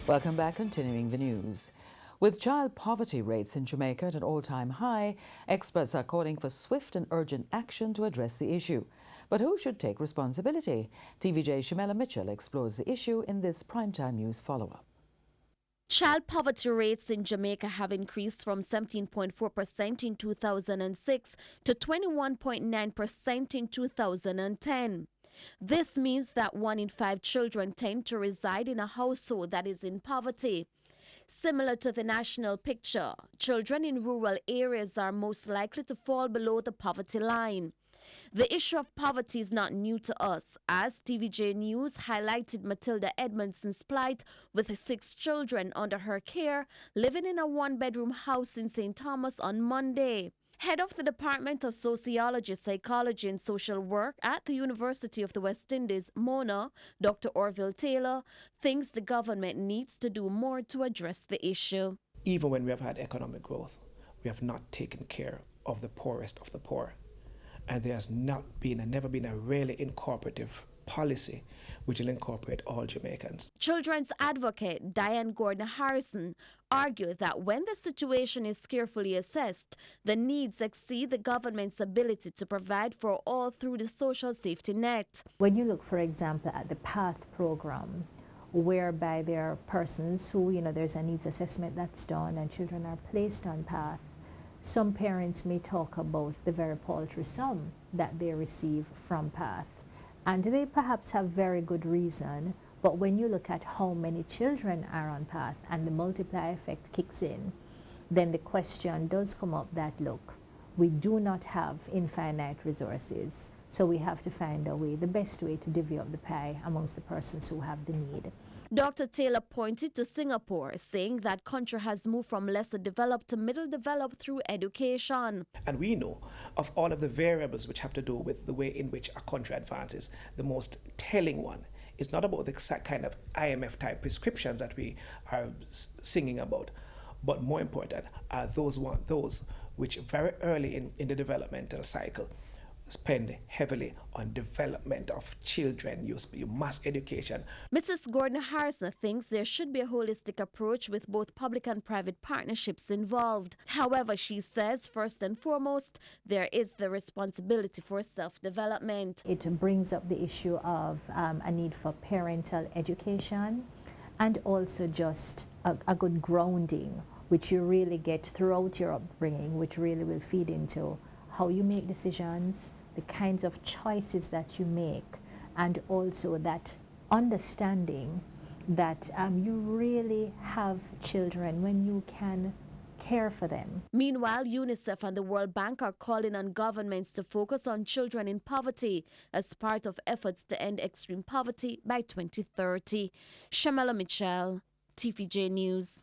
Welcome back, continuing the news. With child poverty rates in Jamaica at an all-time high, experts are calling for swift and urgent action to address the issue. But who should take responsibility? TVJ Shamela Mitchell explores the issue in this primetime news follow-up. Child poverty rates in Jamaica have increased from 17.4% in 2006 to 21.9% in 2010. This means that 1 in 5 children tend to reside in a household that is in poverty. Similar to the national picture, children in rural areas are most likely to fall below the poverty line. The issue of poverty is not new to us, as TVJ News highlighted Matilda Edmondson's plight with 6 children under her care living in a 1-bedroom house in St. Thomas on Monday. Head of the Department of Sociology, Psychology and Social Work at the University of the West Indies, Mona, Dr. Orville Taylor, thinks the government needs to do more to address the issue. Even when we have had economic growth, we have not taken care of the poorest of the poor. And there has never been a really incorporative policy which will incorporate all Jamaicans. Children's advocate Diane Gordon-Harrison argued that when the situation is carefully assessed, the needs exceed the government's ability to provide for all through the social safety net. When you look, for example, at the PATH program, whereby there are persons who, there's a needs assessment that's done and children are placed on PATH, some parents may talk about the very paltry sum that they receive from PATH. And they perhaps have very good reason, but when you look at how many children are on PATH and the multiplier effect kicks in, then the question does come up that, look, we do not have infinite resources, so we have to find a way, the best way to divvy up the pie amongst the persons who have the need. Dr. Taylor pointed to Singapore, saying that country has moved from lesser developed to middle developed through education. And we know of all of the variables which have to do with the way in which a country advances. The most telling one is not about the kind of IMF type prescriptions that we are singing about, but more important are those which very early in the developmental cycle spend heavily on development of children, mass education. Mrs. Gordon-Harrison thinks there should be a holistic approach with both public and private partnerships involved. However, she says, first and foremost, there is the responsibility for self-development. It brings up the issue of a need for parental education and also just a good grounding, which you really get throughout your upbringing, which really will feed into how you make decisions, the kinds of choices that you make, and also that understanding that you really have children when you can care for them. Meanwhile, UNICEF and the World Bank are calling on governments to focus on children in poverty as part of efforts to end extreme poverty by 2030. Shamela Mitchell, TVJ News.